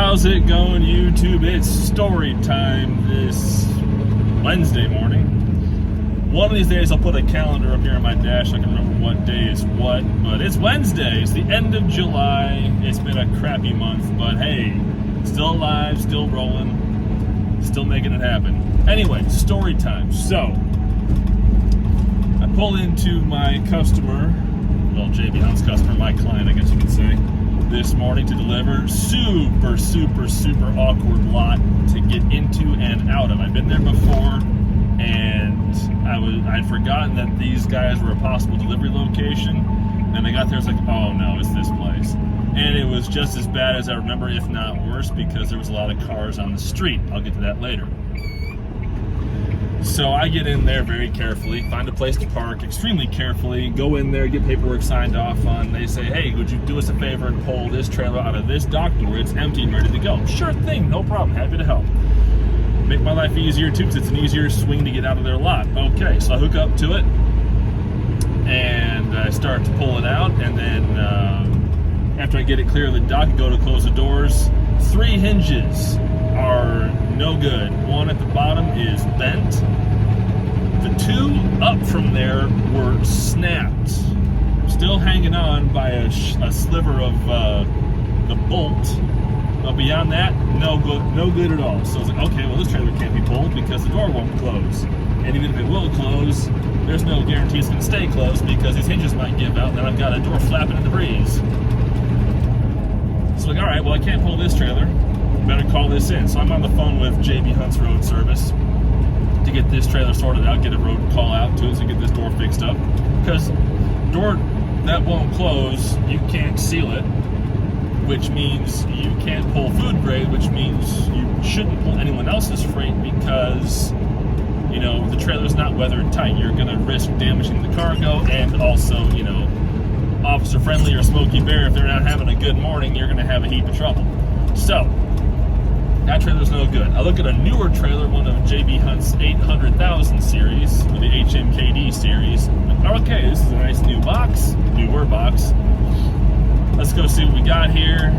How's it going, YouTube? It's story time this Wednesday morning. One of these days I'll put a calendar up here on my dash so I can remember what day is what, but it's Wednesday. It's the end of July. It's been a crappy month, but hey, still alive, still rolling, still making it happen. Anyway, story time. So, I pull into my customer, well, JB Hunt's customer, my client, I guess you could say, this morning to deliver. Super awkward lot to get into and out of. I've been there before, and I'd forgotten that these guys were a possible delivery location, and I got there, I was like, oh no, it's this place. And it was just as bad as I remember, if not worse, because there was a lot of cars on the street. I'll get to that later. So I get in there very carefully, find a place to park extremely carefully, go in there, get paperwork signed off on. They say, hey, would you do us a favor and pull this trailer out of this dock door? It's empty and ready to go. Sure thing, no problem, happy to help. Make my life easier too, because it's an easier swing to get out of their lot. Okay, so I hook up to it, and I start to pull it out, and then after I get it clear of the dock, I go to close the doors. 3 hinges are no good. One at the bottom is bent. The 2 up from there were snapped. Still hanging on by a sliver of the bolt. But beyond that, no good at all. So I was like, okay, well this trailer can't be pulled because the door won't close. And even if it will close, there's no guarantee it's going to stay closed because these hinges might give out and then I've got a door flapping in the breeze. So like, all right, well I can't pull this trailer. Better call this in. So I'm on the phone with JB Hunt's Road Service to get this trailer sorted out, get a road call out to it to get this door fixed up. Because door that won't close, you can't seal it, which means you can't pull food grade, which means you shouldn't pull anyone else's freight because, you know, the trailer's not weather tight. You're going to risk damaging the cargo, and also, you know, officer friendly or Smokey Bear, if they're not having a good morning, you're going to have a heap of trouble. So, that trailer's no good. I look at a newer trailer, one of JB Hunt's 800,000 series, or the HMKD series. Okay, this is a nice new box, newer box. Let's go see what we got here.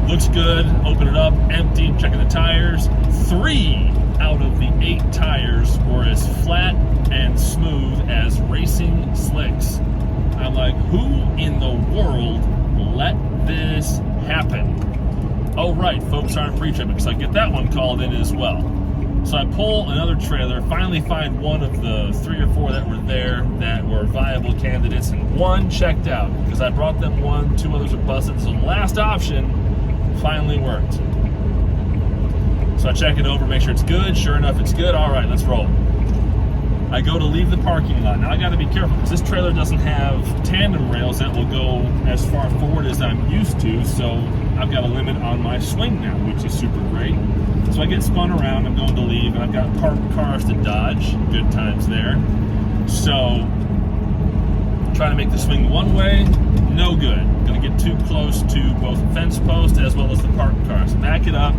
Looks good. Open it up, empty, checking the tires. 3 out of the 8 tires were as flat and smooth as racing slicks. I'm like, who in the world let this happen? Oh right, folks aren't pre-tripping, because I get that one called in as well. So I pull another trailer, finally find one of the 3 or 4 that were there that were viable candidates, and one checked out, because I brought them one, 2 others were busted, so the last option finally worked. So I check it over, make sure it's good. Sure enough, it's good. All right, let's roll. I go to leave the parking lot. Now I gotta be careful, because this trailer doesn't have tandem rails that will go as far forward as I'm used to, so I've got a limit on my swing now, which is super great. So I get spun around, I'm going to leave, and I've got parked cars to dodge. Good times there. So, trying to make the swing one way, no good. Gonna get too close to both fence post as well as the parked cars. Back it up,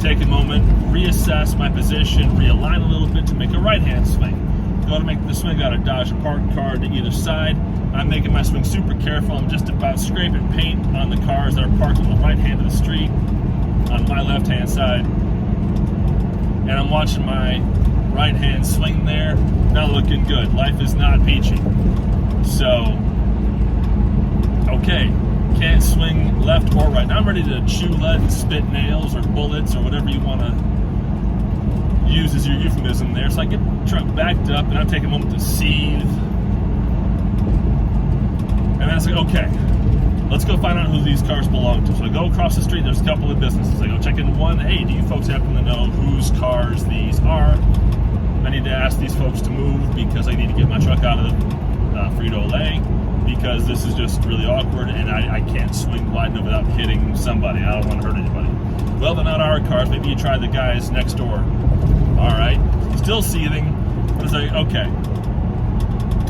take a moment, reassess my position, realign a little bit to make a right-hand swing. Go to make the swing, gotta dodge a parked car to either side. I'm making my swing super careful. I'm just about scraping paint on the cars that are parked on the right hand of the street, on my left-hand side. And I'm watching my right hand swing there. Not looking good. Life is not peachy. So, okay, can't swing left or right. Now I'm ready to chew lead and spit nails or bullets or whatever you want to use as your euphemism there. So I get the truck backed up and I take a moment to seethe. And then I say, okay, let's go find out who these cars belong to. So I go across the street, there's a couple of businesses. I go check in one. Hey, do you folks happen to know whose cars these are? I need to ask these folks to move because I need to get my truck out of Frito-Lay, because this is just really awkward and I can't swing wide enough without hitting somebody. I don't want to hurt anybody. Well, they're not our cars. Maybe you try the guys next door. All right, still seething. But it's like, okay,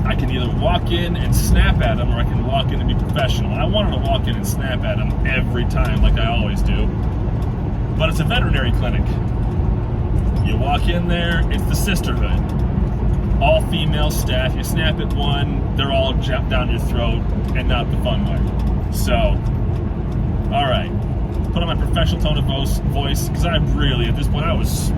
I can either walk in and snap at them, or I can walk in and be professional. I wanted to walk in and snap at them every time, like I always do. But it's a veterinary clinic. You walk in there, it's the sisterhood. All female staff. You snap at one, they're all jabbed down your throat, and not the fun way. So, all right. Put on my professional tone of voice, because I really, at this point, I was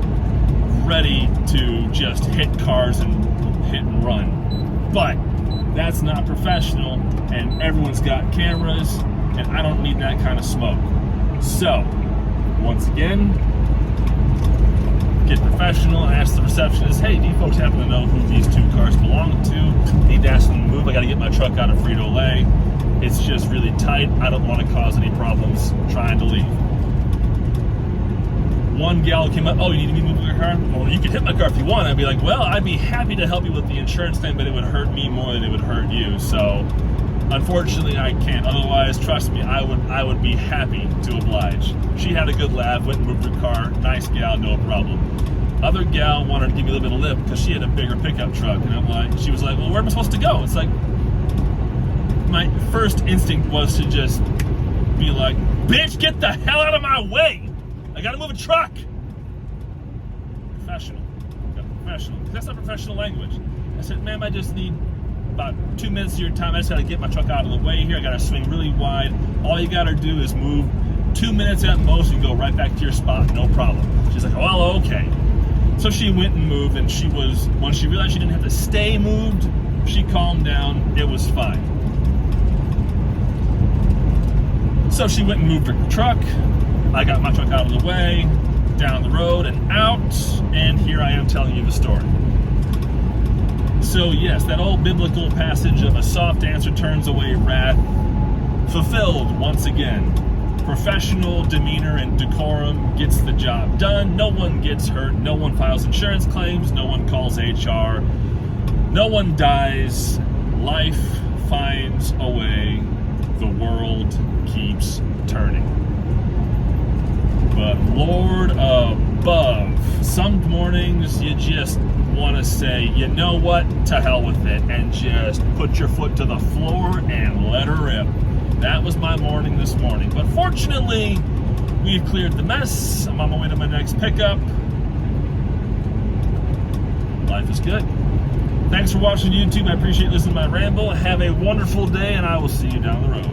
ready to just hit cars and hit and run. But that's not professional, and everyone's got cameras, and I don't need that kind of smoke. So, once again, get professional and ask the receptionist, hey, do you folks happen to know who these two cars belong to? Need to ask them to move. I got to get my truck out of Frito-Lay. It's just really tight. I don't want to cause any problems trying to leave. One gal came up, oh, you need me to move your car? Well, you can hit my car if you want. I'd be like, well, I'd be happy to help you with the insurance thing, but it would hurt me more than it would hurt you. So, unfortunately, I can't. Otherwise, trust me, I would be happy to oblige. She had a good laugh, went and moved her car. Nice gal, no problem. Other gal wanted to give me a little bit of lip because she had a bigger pickup truck, and I'm like, she was like, well, where am I supposed to go? It's like, my first instinct was to just be like, bitch, get the hell out of my way! I gotta move a truck! Professional. Professional. That's not professional language. I said, ma'am, I just need about 2 minutes of your time. I just gotta get my truck out of the way here. I gotta swing really wide. All you gotta do is move 2 minutes at most and go right back to your spot, no problem. She's like, well, okay. So she went and moved, and she was, when she realized she didn't have to stay moved, she calmed down. It was fine. So she went and moved her truck. I got my truck out of the way, down the road and out, and here I am telling you the story. So yes, that old biblical passage of a soft answer turns away wrath, fulfilled once again. Professional demeanor and decorum gets the job done. No one gets hurt. No one files insurance claims. No one calls HR. No one dies. Life finds a way. The world keeps turning. But Lord above, some mornings you just want to say, you know what, to hell with it, and just put your foot to the floor and let her rip. That was my morning this morning. But fortunately, we've cleared the mess. I'm on my way to my next pickup. Life is good. Thanks for watching YouTube. I appreciate listening to my ramble. Have a wonderful day, and I will see you down the road.